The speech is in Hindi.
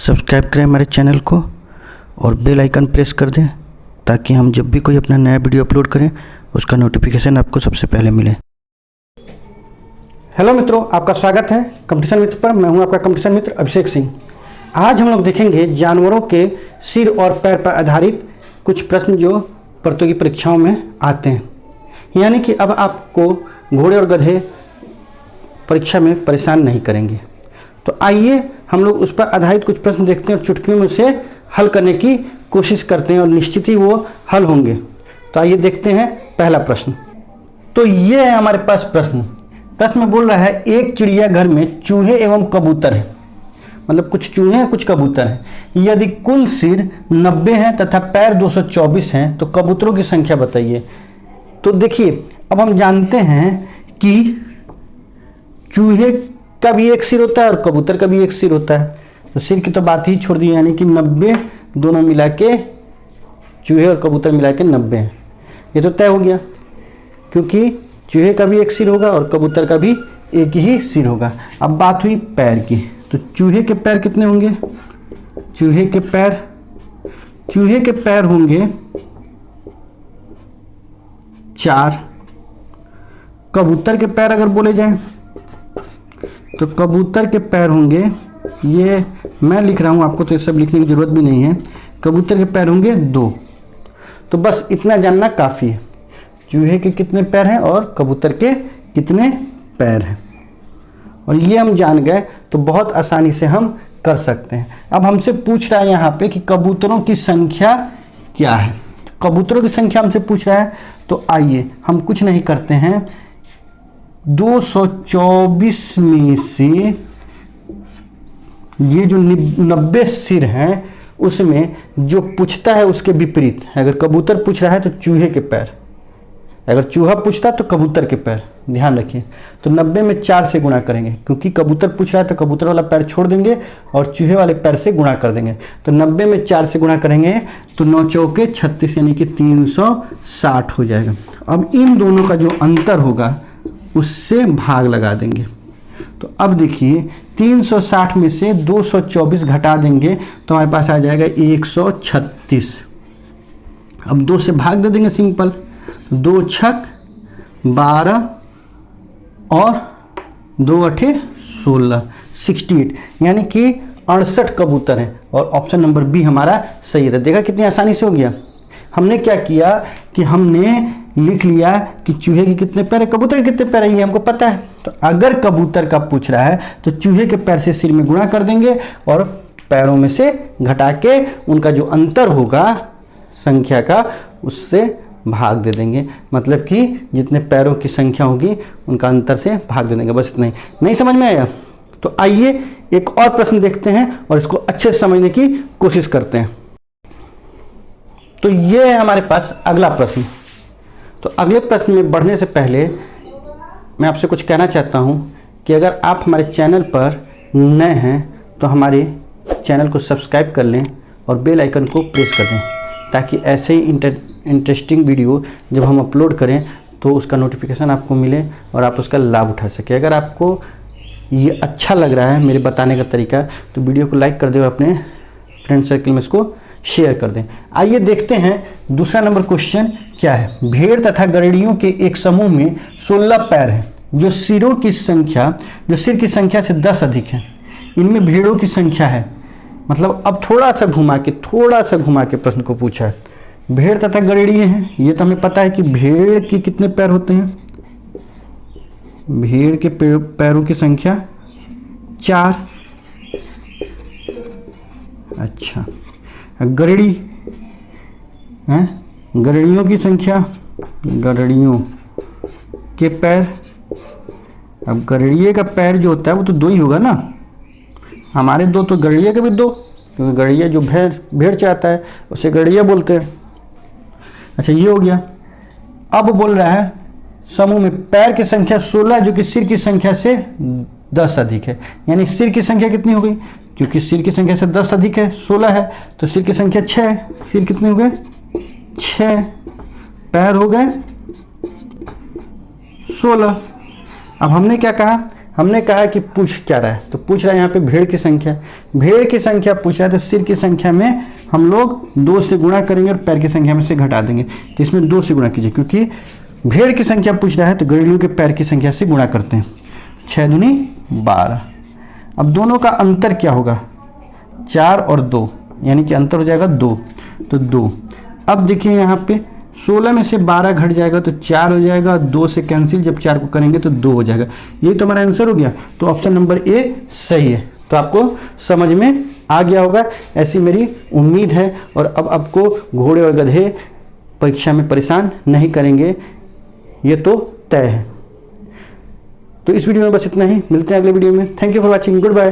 सब्सक्राइब करें हमारे चैनल को और बेल आइकन प्रेस कर दें ताकि हम जब भी कोई अपना नया वीडियो अपलोड करें उसका नोटिफिकेशन आपको सबसे पहले मिले। हेलो मित्रों, आपका स्वागत है कंपटीशन मित्र पर। मैं हूं आपका कंपटीशन मित्र अभिषेक सिंह। आज हम लोग देखेंगे जानवरों के सिर और पैर पर आधारित कुछ प्रश्न जो प्रतियोगी परीक्षाओं में आते हैं। यानी कि अब आपको घोड़े और गधे परीक्षा में परेशान नहीं करेंगे। तो आइए हम लोग उस पर आधारित कुछ प्रश्न देखते हैं और चुटकियों में से हल करने की कोशिश करते हैं और निश्चित ही वो हल होंगे। तो आइए देखते हैं पहला प्रश्न। तो ये है हमारे पास प्रश्न में बोल रहा है, एक चिड़ियाघर में चूहे एवं कबूतर है। मतलब कुछ चूहे हैं कुछ कबूतर हैं। यदि कुल सिर 90 हैं तथा पैर 224 हैं तो कबूतरों की संख्या बताइए। तो देखिए, अब हम जानते हैं कि चूहे का भी एक सिर होता है और कबूतर का भी एक सिर होता है। तो सिर की तो बात ही छोड़ दी, यानी कि 90 दोनों मिला के, चूहे और कबूतर मिला के 90 हैं। ये तो तय हो गया, क्योंकि चूहे का भी एक सिर होगा और कबूतर का भी एक ही सिर होगा। अब बात हुई पैर की। तो चूहे के पैर कितने होंगे? चूहे के पैर होंगे 4। कबूतर के पैर अगर बोले जाएं तो कबूतर के पैर होंगे, ये मैं लिख रहा हूं, आपको तो ये सब लिखने की जरूरत भी नहीं है। कबूतर के पैर होंगे 2। तो बस इतना जानना काफ़ी है, चूहे के कितने पैर हैं और कबूतर के कितने पैर हैं। और ये हम जान गए तो बहुत आसानी से हम कर सकते हैं। अब हमसे पूछ रहा है यहाँ पे कि कबूतरों की संख्या क्या है। तो कबूतरों की संख्या हमसे पूछ रहा है, तो आइए हम कुछ नहीं करते हैं, 224 में से ये जो 90 सिर हैं उसमें जो पूछता है उसके विपरीत। अगर कबूतर पूछ रहा है तो चूहे के पैर, अगर चूहा पूछता तो कबूतर के पैर। ध्यान रखिए, तो 90 में 4 से गुणा करेंगे, क्योंकि कबूतर पूछ रहा है तो कबूतर वाला पैर छोड़ देंगे और चूहे वाले पैर से गुणा कर देंगे। तो 90 में 4 से गुणा करेंगे तो 9 चौके 36 यानी कि 360 हो जाएगा। अब इन दोनों का जो अंतर होगा उससे भाग लगा देंगे। तो अब देखिए, 360 में से 224 घटा देंगे तो हमारे पास आ जाएगा 136। अब 2 से भाग दे देंगे, सिंपल। 2 छक 12 और 2 अठे 16, 68 यानी कि 68 कबूतर हैं। और ऑप्शन नंबर बी हमारा सही है। देखा कितनी आसानी से हो गया। हमने क्या किया कि हमने लिख लिया कि चूहे के कितने पैर है, कबूतर के कितने पैर है, ये हमको पता है। तो अगर कबूतर का पूछ रहा है तो चूहे के पैर से सिर में गुणा कर देंगे और पैरों में से घटा के उनका जो अंतर होगा संख्या का उससे भाग दे देंगे। मतलब कि जितने पैरों की संख्या होगी उनका अंतर से भाग दे देंगे। बस इतना ही। नहीं समझ में आया? तो आइए एक और प्रश्न देखते हैं और इसको अच्छे से समझने की कोशिश करते हैं। तो ये है हमारे पास अगला प्रश्न। तो अगले प्रश्न में बढ़ने से पहले मैं आपसे कुछ कहना चाहता हूं कि अगर आप हमारे चैनल पर नए हैं तो हमारे चैनल को सब्सक्राइब कर लें और बेल आइकन को प्रेस कर दें, ताकि ऐसे ही इंटरेस्टिंग वीडियो जब हम अपलोड करें तो उसका नोटिफिकेशन आपको मिले और आप उसका लाभ उठा सकें। अगर आपको ये अच्छा लग रहा है मेरे बताने का तरीका तो वीडियो को लाइक कर दें और अपने फ्रेंड सर्कल में इसको शेयर कर दें। आइए देखते हैं दूसरा नंबर क्वेश्चन क्या है। भेड़ तथा गड़ेड़ियों के एक समूह में 16 पैर हैं जो सिर की संख्या से 10 अधिक है। इनमें भेड़ों की संख्या है। मतलब अब थोड़ा सा घुमा के प्रश्न को पूछा है। भेड़ तथा गड़ेड़िए हैं, ये तो हमें पता है कि भेड़ के कितने पैर होते हैं। भेड़ के पैरों की संख्या 4। अच्छा, गड़ेड़ी हैं, गड़ेड़ियों की संख्या, गड़ेड़ियों के पैर। अब गड़ेड़िए का पैर जो होता है वो तो 2 ही होगा ना। हमारे 2 तो गड़ेड़िए के भी 2, क्योंकि गड़ेड़िया जो भेड़ चाहता है उसे गड़ेड़िया बोलते हैं। अच्छा, ये हो गया। अब बोल रहा है समूह में पैर की संख्या 16 जो कि सिर की संख्या से 10 अधिक है। यानी सिर की संख्या कितनी हो गई? क्योंकि सिर की संख्या से 10 अधिक है, 16 है, तो सिर की संख्या 6 है। सिर कितने हो गए? 6। पैर हो गए 16। अब हमने क्या कहा हमने कहा कि पूछ क्या रहा है, तो पूछ रहा है यहाँ पे भेड़ की संख्या। भेड़ की संख्या पूछ रहा है तो सिर की संख्या में हम लोग 2 से गुणा करेंगे और पैर की संख्या में से घटा देंगे। तो इसमें 2 से गुणा कीजिए, क्योंकि भेड़ की संख्या पूछ रहा है तो गड़ेड़ियों के पैर की संख्या से गुणा करते हैं। 6 दूनी 12। अब दोनों का अंतर क्या होगा, 4 और 2, यानी कि अंतर हो जाएगा 2, तो 2। अब देखिए यहाँ पे 16 में से 12 घट जाएगा तो 4 हो जाएगा, 2 से कैंसिल, जब 4 को करेंगे तो 2 हो जाएगा। ये तो हमारा आंसर हो गया। तो ऑप्शन नंबर ए सही है। तो आपको समझ में आ गया होगा, ऐसी मेरी उम्मीद है। और अब आपको घोड़े और गधे परीक्षा में परेशान नहीं करेंगे, ये तो तय है। तो इस वीडियो में बस इतना ही, मिलते हैं अगले वीडियो में। Thank you for watching, good bye.